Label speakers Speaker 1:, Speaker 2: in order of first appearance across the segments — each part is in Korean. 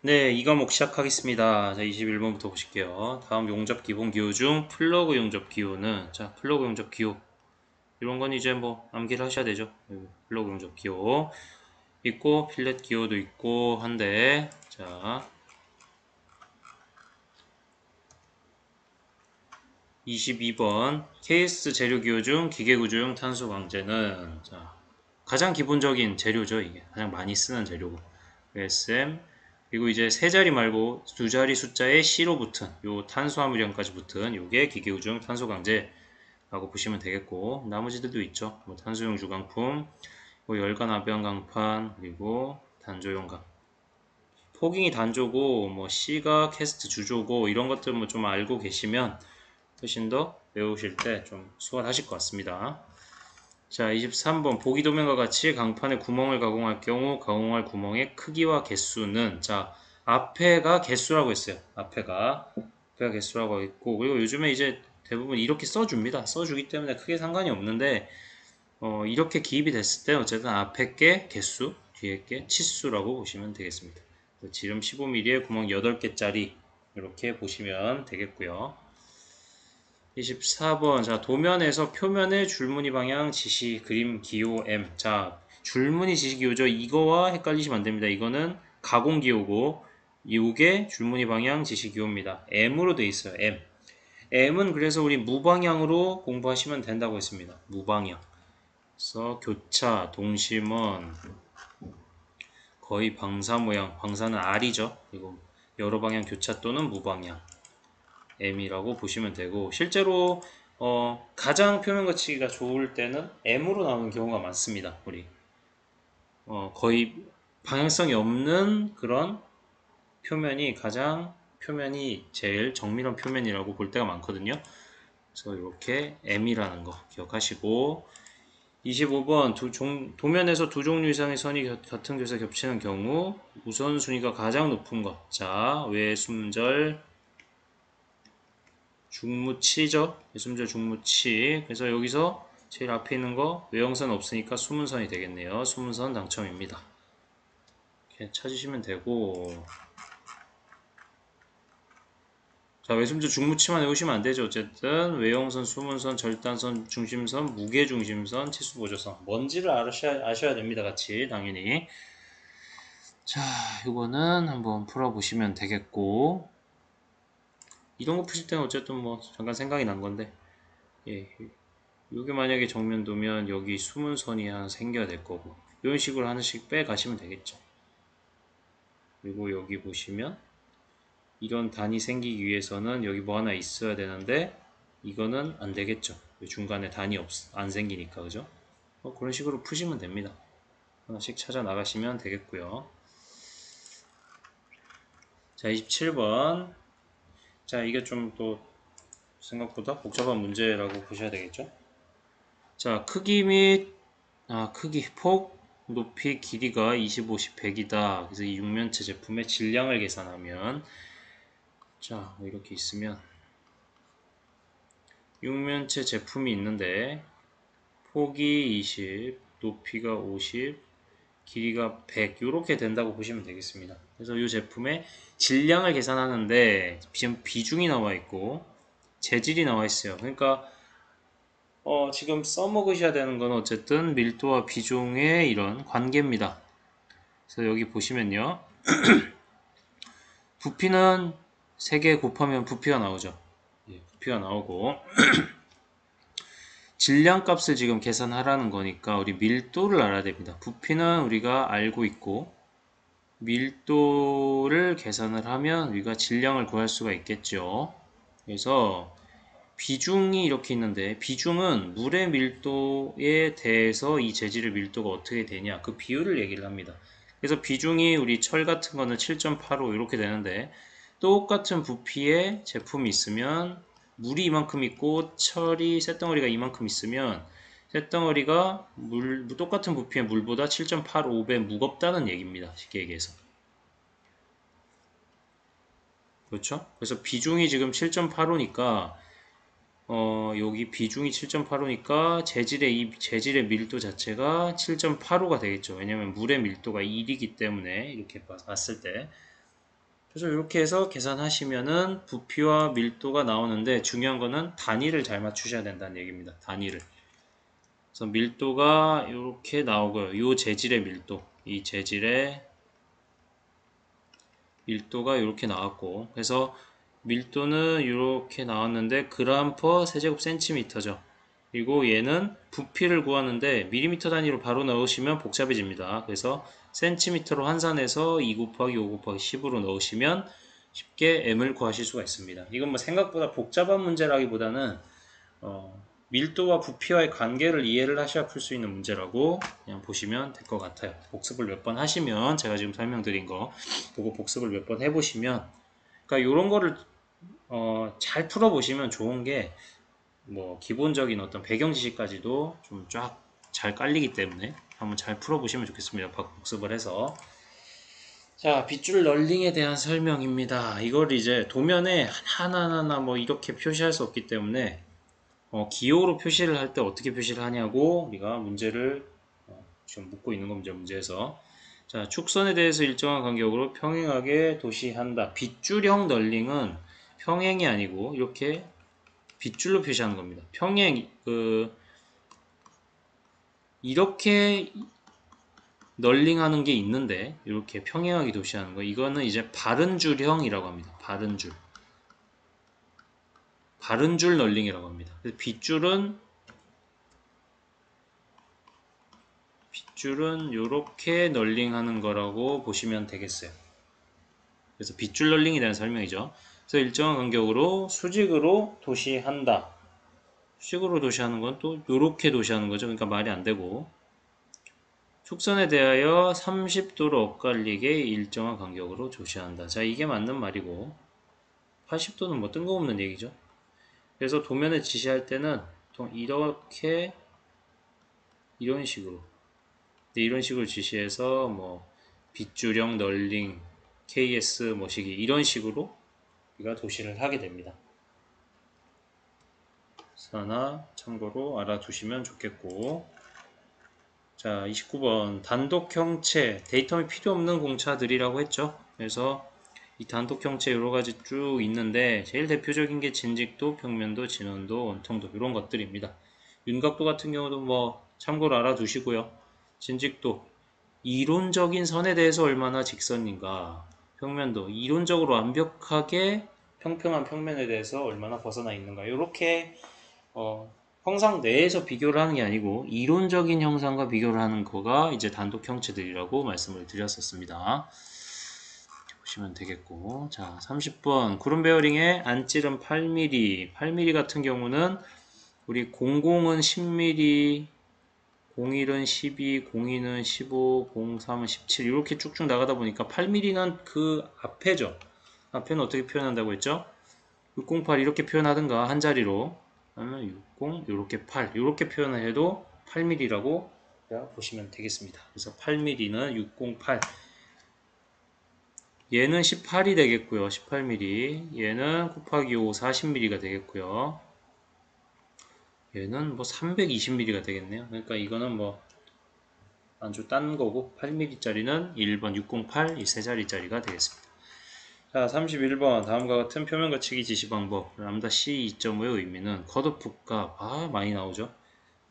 Speaker 1: 네, 이 과목 시작하겠습니다. 자, 21번부터 보실게요. 다음 용접 기본 기호 중 플러그 용접 기호는, 자, 플러그 용접 기호. 이런 건 이제 뭐 암기를 하셔야 되죠. 플러그 용접 기호 있고, 필렛 기호도 있고 한데, 자, 22번 KS 재료 기호 중 기계구조용 탄소 방제는, 자, 가장 기본적인 재료죠. 이게 가장 많이 쓰는 재료고. SM, 그리고 이제 세 자리 말고 두 자리 숫자의 C로 붙은 요 탄수화물량까지 붙은 요게 기계우중 탄소강제라고 보시면 되겠고, 나머지들도 있죠. 뭐 탄소용 주강품, 뭐 열간 압연 강판, 그리고 단조용 강. 포깅이 단조고 뭐 C가 캐스트 주조고 이런 것들 뭐 좀 알고 계시면 훨씬 더 외우실 때 좀 수월하실 것 같습니다. 자, 23번 보기 도면과 같이 강판에 구멍을 가공할 경우 가공할 구멍의 크기와 개수는, 자, 앞에가 개수라고 했어요. 앞에가 개수라고 했고, 그리고 요즘에 이제 대부분 이렇게 써줍니다. 써주기 때문에 크게 상관이 없는데, 이렇게 기입이 됐을 때 어쨌든 앞에 게 개수, 뒤에 게 치수라고 보시면 되겠습니다. 지름 15mm에 구멍 8개짜리 이렇게 보시면 되겠고요. 24번. 자, 도면에서 표면의 줄무늬 방향 지시 그림 기호 M. 자, 줄무늬 지시 기호죠. 이거와 헷갈리시면 안 됩니다. 이거는 가공 기호고, 이게 줄무늬 방향 지시 기호입니다. M으로 되어 있어요. M. M은 그래서 우리 무방향으로 공부하시면 된다고 했습니다. 무방향. 그래서 교차, 동심원, 거의 방사 모양. 방사는 R이죠. 그리고 여러 방향 교차 또는 무방향. M이라고 보시면 되고, 실제로 가장 표면 거치기가 좋을 때는 M으로 나오는 경우가 많습니다. 우리 거의 방향성이 없는 그런 표면이 가장 표면이 제일 정밀한 표면이라고 볼 때가 많거든요. 그래서 이렇게 M이라는 거 기억하시고, 25번 도면에서 두 종류 이상의 선이 같은 곳에 겹치는 경우 우선순위가 가장 높은 것. 자, 외숨절 중무치죠. 외숨절 중무치. 그래서 여기서 제일 앞에 있는 거 외형선 없으니까 수문선이 되겠네요. 수문선 당첨입니다. 이렇게 찾으시면 되고, 자, 외숨절 중무치만 외우시면 안 되죠. 어쨌든 외형선, 수문선, 절단선, 중심선, 무게중심선, 치수보조선 뭔지를 아셔야 됩니다. 같이 당연히. 자, 이거는 한번 풀어보시면 되겠고, 이런 거 푸실 때는 어쨌든 뭐 잠깐 생각이 난 건데, 예, 이게 만약에 정면도면 여기 수문선이 하나 생겨야 될 거고, 이런 식으로 하나씩 빼 가시면 되겠죠. 그리고 여기 보시면 이런 단이 생기기 위해서는 여기 뭐 하나 있어야 되는데 이거는 안 되겠죠. 중간에 단이 안 생기니까. 그죠? 그런 식으로 푸시면 됩니다. 하나씩 찾아 나가시면 되겠고요. 자, 27번. 자, 이게 좀 또 생각보다 복잡한 문제라고 보셔야 되겠죠. 자, 크기 및 크기, 폭, 높이, 길이가 20, 50, 100이다. 그래서 이 육면체 제품의 질량을 계산하면, 자, 뭐 이렇게 있으면 육면체 제품이 있는데 폭이 20, 높이가 50, 길이가 100 이렇게 된다고 보시면 되겠습니다. 그래서 이 제품의 질량을 계산하는데 지금 비중이 나와 있고 재질이 나와 있어요. 그러니까 지금 써먹으셔야 되는 건 어쨌든 밀도와 비중의 이런 관계입니다. 그래서 여기 보시면요. 부피는 3개 곱하면 부피가 나오죠. 예, 부피가 나오고 질량 값을 지금 계산하라는 거니까 우리 밀도를 알아야 됩니다. 부피는 우리가 알고 있고 밀도를 계산을 하면 우리가 질량을 구할 수가 있겠죠. 그래서 비중이 이렇게 있는데 비중은 물의 밀도에 대해서 이 재질의 밀도가 어떻게 되냐 그 비율을 얘기를 합니다. 그래서 비중이 우리 철 같은 거는 7.85 이렇게 되는데 똑같은 부피의 제품이 있으면 물이 이만큼 있고 철이 쇳덩어리가 이만큼 있으면 쇳덩어리가 똑같은 부피의 물보다 7.85배 무겁다는 얘기입니다. 쉽게 얘기해서. 그렇죠? 그래서 비중이 지금 7.85니까 여기 비중이 7.85니까 재질의 밀도 자체가 7.85가 되겠죠. 왜냐면 물의 밀도가 1이기 때문에 이렇게 봤을 때. 그래서 이렇게 해서 계산하시면은 부피와 밀도가 나오는데 중요한 거는 단위를 잘 맞추셔야 된다는 얘기입니다. 단위를. 그래서 밀도가 이렇게 나오고요. 이 재질의 밀도, 이 재질의 밀도가 이렇게 나왔고, 그래서 밀도는 이렇게 나왔는데 그램 퍼 세제곱 센티미터죠. 그리고 얘는 부피를 구하는데 밀리미터 단위로 바로 넣으시면 복잡해집니다. 그래서 센티미터로 환산해서 2 곱하기 5 곱하기 10으로 넣으시면 쉽게 m을 구하실 수가 있습니다. 이건 뭐 생각보다 복잡한 문제라기보다는 밀도와 부피와의 관계를 이해를 하셔야 풀 수 있는 문제라고 그냥 보시면 될 것 같아요. 복습을 몇 번 하시면 제가 지금 설명드린 거 보고 복습을 몇 번 해보시면 그러니까 이런 거를 잘 풀어보시면 좋은 게 뭐 기본적인 어떤 배경 지식까지도 좀 쫙 잘 깔리기 때문에 한번 잘 풀어보시면 좋겠습니다. 복습을 해서. 자, 빗줄 널링에 대한 설명입니다. 이걸 이제 도면에 하나하나 뭐 이렇게 표시할 수 없기 때문에 기호로 표시를 할 때 어떻게 표시를 하냐고 우리가 문제를 지금 묻고 있는 겁니다. 문제에서. 자, 축선에 대해서 일정한 간격으로 평행하게 도시한다. 빗줄형 널링은 평행이 아니고 이렇게 빗줄로 표시하는 겁니다. 평행, 이렇게 널링하는 게 있는데 이렇게 평행하게 도시하는 거 이거는 이제 바른 줄형이라고 합니다. 바른 줄. 바른 줄 널링이라고 합니다. 그래서 빗줄은 이렇게 널링하는 거라고 보시면 되겠어요. 그래서 빗줄 널링에 대한 설명이죠. 그래서 일정한 간격으로 수직으로 도시한다. 수직으로 도시하는 건 또 이렇게 도시하는 거죠. 그러니까 말이 안 되고 축선에 대하여 30도로 엇갈리게 일정한 간격으로 조시한다. 자, 이게 맞는 말이고 80도는 뭐 뜬금없는 얘기죠. 그래서 도면에 지시할 때는 이렇게 이런 식으로 이런 식으로 지시해서 뭐 빗줄형 널링 KS 뭐시기 이런 식으로 우리가 도시를 하게 됩니다. 그래서 하나 참고로 알아두시면 좋겠고, 자 29번 단독형체 데이터이 필요 없는 공차들이라고 했죠. 그래서 이 단독형체 여러가지 쭉 있는데 제일 대표적인 게 진직도, 평면도, 진원도, 원통도 이런 것들입니다. 윤곽도 같은 경우도 뭐 참고로 알아두시고요. 진직도 이론적인 선에 대해서 얼마나 직선인가, 평면도 이론적으로 완벽하게 평평한 평면에 대해서 얼마나 벗어나 있는가, 이렇게 형상 내에서 비교를 하는 게 아니고 이론적인 형상과 비교를 하는 거가 이제 단독 형체들이라고 말씀을 드렸었습니다. 보시면 되겠고, 자 30번 구름 베어링의 안찔은 8mm 8mm 같은 경우는 우리 00은 10mm, 01은 12, 02는 15, 03은 17 이렇게 쭉쭉 나가다 보니까 8mm는 그 앞에죠. 앞에는 어떻게 표현한다고 했죠? 608 이렇게 표현하든가 한 자리로, 아니면 60 이렇게 8 이렇게 표현을 해도 8mm라고 보시면 되겠습니다. 그래서 8mm는 608, 얘는 18이 되겠고요. 18mm, 얘는 곱하기 5 40mm가 되겠고요. 얘는 뭐 320mm가 되겠네요. 그러니까 이거는 뭐 아주 딴 거고 8mm짜리는 1번 608 이 세 자리짜리가 되겠습니다. 자 31번 다음과 같은 표면 거치기 지시 방법 람다 C 2.5의 의미는 컷오프 값 많이 나오죠.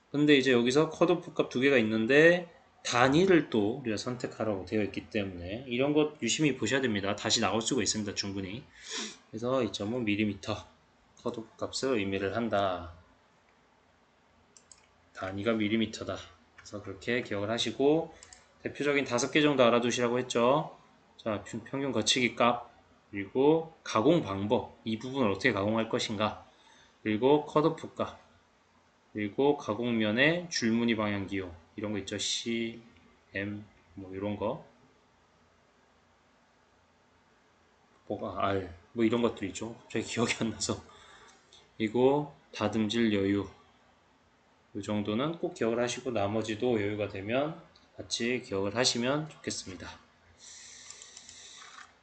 Speaker 1: 근데 이제 여기서 컷오프 값 두 개가 있는데 단위를 또 우리가 선택하라고 되어 있기 때문에 이런 것 유심히 보셔야 됩니다. 다시 나올 수가 있습니다. 충분히. 그래서 2.5mm 컷오프 값을 의미를 한다. 단위가 밀리미터다. 그래서 그렇게 기억을 하시고 대표적인 5개 정도 알아두시라고 했죠. 자, 평균 거치기 값, 그리고 가공 방법, 이 부분을 어떻게 가공할 것인가, 그리고 컷오프 값, 그리고 가공면의 줄무늬 방향 기호 이런 거 있죠. C, M 뭐 이런 거, 뭐가 R 뭐 이런 것들 있죠. 갑자기 기억이 안 나서. 그리고 다듬질 여유 이 정도는 꼭 기억을 하시고 나머지도 여유가 되면 같이 기억을 하시면 좋겠습니다.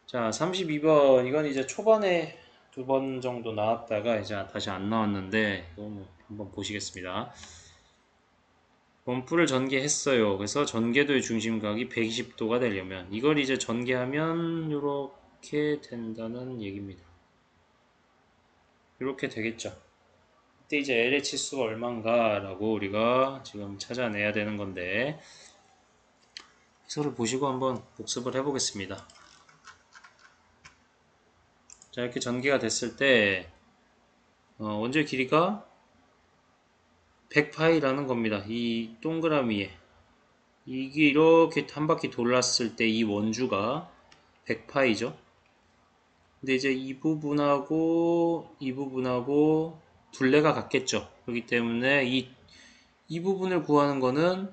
Speaker 1: 자 32번 이건 이제 초반에 2번 정도 나왔다가 이제 다시 안 나왔는데 이거 한번 보시겠습니다. 원뿔을 전개했어요. 그래서 전개도의 중심각이 120도가 되려면 이걸 이제 전개하면 이렇게 된다는 얘기입니다. 이렇게 되겠죠. 그때 이제 L의 치수가 얼마인가 라고 우리가 지금 찾아내야 되는 건데, 해설을 보시고 한번 복습을 해보겠습니다. 자, 이렇게 전개가 됐을 때 원주의 길이가 100파이라는 겁니다. 이 동그라미에 이게 이렇게 한 바퀴 돌았을 때 이 원주가 100파이죠. 근데 이제 이 부분하고 이 부분하고 둘레가 같겠죠. 그렇기 때문에 이 부분을 구하는 거는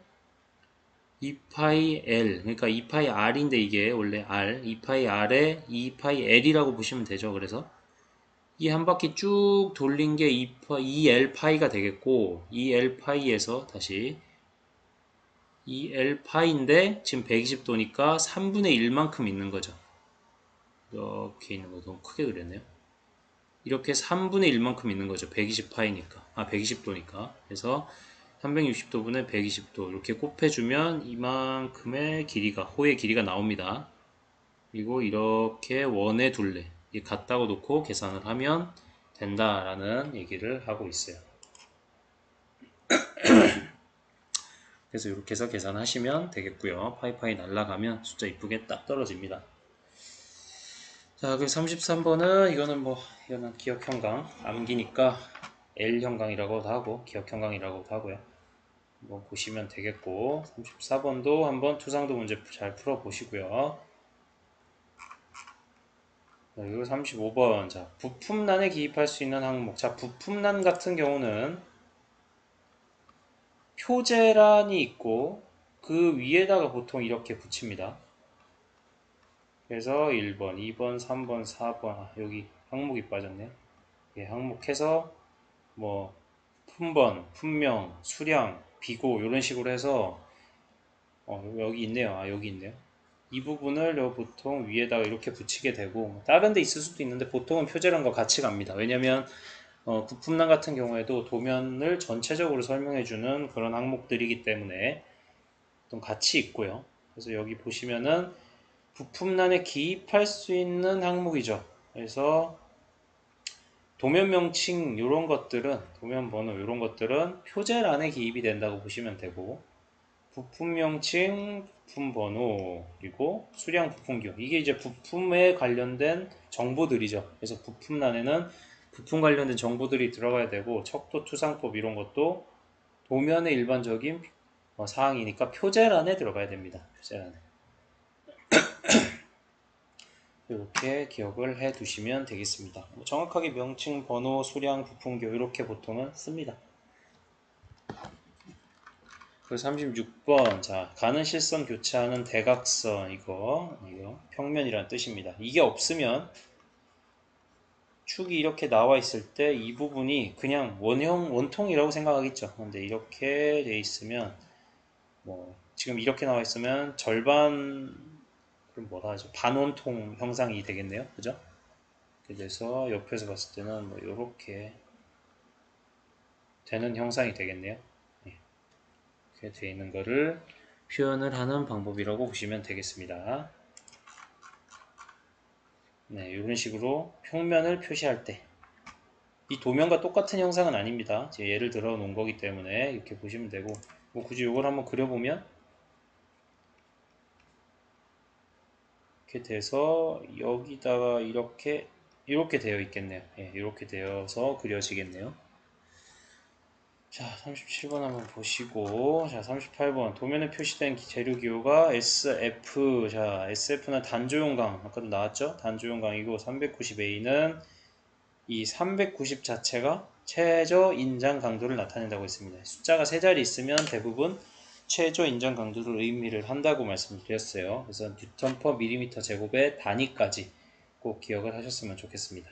Speaker 1: 2파이 L, 그러니까 2파이 R인데 이게 원래 R, 2파이 R에 2파이 L이라고 보시면 되죠. 그래서 이 한 바퀴 쭉 돌린 게 2L 파이가 되겠고, 2L 파이에서 다시 2L 파이인데 지금 120도니까 3분의 1만큼 있는 거죠. 이렇게 있는 거 너무 크게 그렸네요. 이렇게 3분의 1만큼 있는 거죠. 120파이니까. 120도니까. 그래서 360도분의 120도 이렇게 곱해주면 이만큼의 길이가, 호의 길이가 나옵니다. 그리고 이렇게 원의 둘레 같다고 놓고 계산을 하면 된다라는 얘기를 하고 있어요. 그래서 이렇게 해서 계산하시면 되겠고요. 파이파이 날라가면 숫자 이쁘게 딱 떨어집니다. 자, 그 33번은 이거는 기억형광 암기니까 L형광이라고도 하고 기억형광이라고도 하고요. 한번 보시면 되겠고, 34번도 한번 투상도 문제 잘 풀어보시고요. 자, 그리고 35번. 자, 부품란에 기입할 수 있는 항목. 자, 부품란 같은 경우는 표제란이 있고 그 위에다가 보통 이렇게 붙입니다. 그래서 1번, 2번, 3번, 4번, 여기 항목이 빠졌네. 예, 항목해서 뭐 품번, 품명, 수량, 비고 이런 식으로 해서 여기 있네요. 여기 있네요. 이 부분을 보통 위에다가 이렇게 붙이게 되고, 다른 데 있을 수도 있는데 보통은 표제란과 같이 갑니다. 왜냐면 부품란 같은 경우에도 도면을 전체적으로 설명해주는 그런 항목들이기 때문에 좀 같이 있고요. 그래서 여기 보시면은 부품란에 기입할 수 있는 항목이죠. 그래서 도면 명칭 이런 것들은, 도면 번호 이런 것들은 표제란에 기입이 된다고 보시면 되고, 부품 명칭, 부품 번호, 그리고 수량 부품 기호, 이게 이제 부품에 관련된 정보들이죠. 그래서 부품란에는 부품 관련된 정보들이 들어가야 되고, 척도 투상법 이런 것도 도면의 일반적인 사항이니까 표제란에 들어가야 됩니다. 표제란에. 이렇게 기억을 해 두시면 되겠습니다. 정확하게 명칭, 번호, 수량, 부품교 이렇게 보통은 씁니다. 그 36번. 자, 가는 실선 교차하는 대각선, 이거 평면이란 뜻입니다. 이게 없으면 축이 이렇게 나와 있을 때 이 부분이 그냥 원통이라고 생각하겠죠. 근데 이렇게 돼 있으면, 지금 이렇게 나와 있으면 절반, 그럼 뭐라 하죠? 반원통 형상이 되겠네요. 그죠? 그래서 옆에서 봤을 때는 이렇게 되는 형상이 되겠네요. 이렇게 되어 있는 거를 표현을 하는 방법이라고 보시면 되겠습니다. 네, 이런 식으로 평면을 표시할 때, 이 도면과 똑같은 형상은 아닙니다. 제가 예를 들어 놓은 거기 때문에 이렇게 보시면 되고, 굳이 이걸 한번 그려보면 이렇게 돼서 여기다가 이렇게 되어 있겠네요. 이렇게 되어서 그려지겠네요. 자, 37번 한번 보시고, 자, 38번. 도면에 표시된 재료 기호가 SF. 자, SF는 단조용광. 아까도 나왔죠? 단조용광이고, 390A는 이 390 자체가 최저 인장 강도를 나타낸다고 했습니다. 숫자가 세 자리 있으면 대부분 최저 인장 강도를 의미를 한다고 말씀드렸어요. 그래서 뉴턴 퍼 밀리미터 제곱의 단위까지 꼭 기억을 하셨으면 좋겠습니다.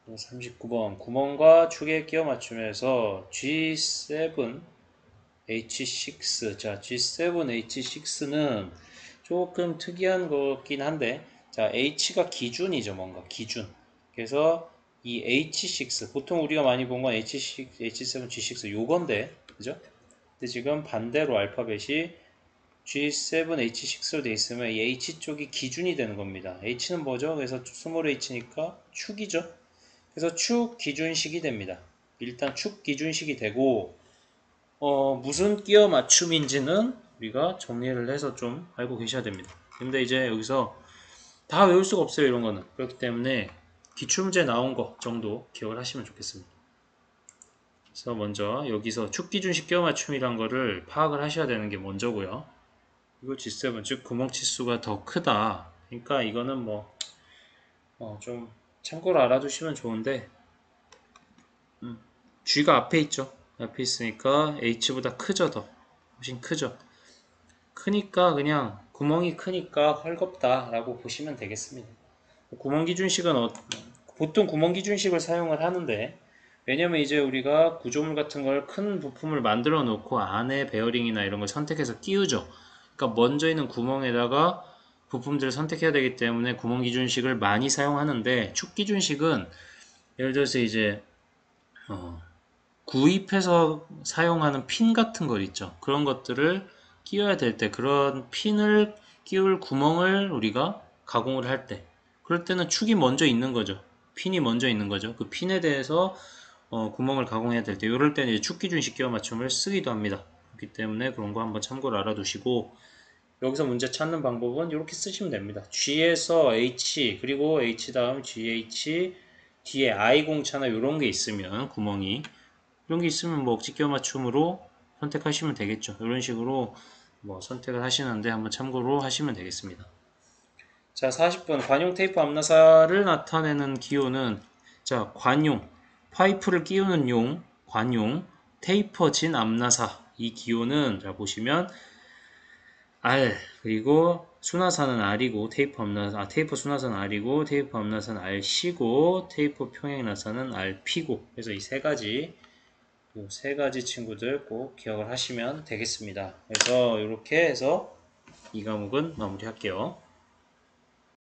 Speaker 1: 39번. 구멍과 축에 끼워 맞추면서 G7, H6. 자, G7, H6는 조금 특이한 거긴 한데, 자, H가 기준이죠. 뭔가 기준. 그래서 이 H6, 보통 우리가 많이 본 건 H6, H7, G6 요건데, 그죠? 근데 지금 반대로 알파벳이 G7H6로 되어 있으면 이 H 쪽이 기준이 되는 겁니다. H는 뭐죠? 그래서 스몰 h니까 축이죠. 그래서 축 기준식이 됩니다. 일단 축 기준식이 되고 무슨 끼워 맞춤인지는 우리가 정리를 해서 좀 알고 계셔야 됩니다. 근데 이제 여기서 다 외울 수가 없어요, 이런 거는. 그렇기 때문에 기출문제 나온 거 정도 기억을 하시면 좋겠습니다. 그래서 먼저 여기서 축 기준식 끼워 맞춤이란 거를 파악을 하셔야 되는 게 먼저고요. 이거 G7, 즉 구멍 치수가 더 크다. 그러니까 이거는 뭐 좀 참고로 알아두시면 좋은데 G가 앞에 있죠. 앞에 있으니까 H보다 크죠, 더. 훨씬 크죠. 크니까 그냥 구멍이 크니까 헐겁다 라고 보시면 되겠습니다. 구멍 기준식은 보통 구멍 기준식을 사용을 하는데, 왜냐면 이제 우리가 구조물 같은 걸 큰 부품을 만들어 놓고 안에 베어링이나 이런 걸 선택해서 끼우죠. 그러니까 먼저 있는 구멍에다가 부품들을 선택해야 되기 때문에 구멍 기준식을 많이 사용하는데, 축 기준식은 예를 들어서 이제 구입해서 사용하는 핀 같은 것 있죠. 그런 것들을 끼워야 될 때, 그런 핀을 끼울 구멍을 우리가 가공을 할 때, 그럴 때는 축이 먼저 있는 거죠. 핀이 먼저 있는 거죠. 그 핀에 대해서 구멍을 가공해야 될 때, 이럴 때는 이제 축 기준식 끼워 맞춤을 쓰기도 합니다. 그렇기 때문에 그런 거 한번 참고를 알아두시고, 여기서 문제 찾는 방법은 이렇게 쓰시면 됩니다. G에서 H, 그리고 H 다음 GH, 뒤에 I 공차나 이런 게 있으면 구멍이, 이런 게 있으면 뭐 억지 끼워 맞춤으로 선택하시면 되겠죠. 이런 식으로 뭐 선택을 하시는데 한번 참고로 하시면 되겠습니다. 자, 40번 관용 테이프 암나사를 나타내는 기호는, 자, 관용, 파이프를 끼우는 용, 관용, 테이퍼진 암나사. 이 기호는 자 보시면 R, 그리고 순화사는 R이고 테이프 순화사는 R이고 테이프 암나사는 RC고 테이프 평행 나사는 RP고. 그래서 이 세 가지 친구들 꼭 기억을 하시면 되겠습니다. 그래서 이렇게 해서 이 과목은 마무리할게요.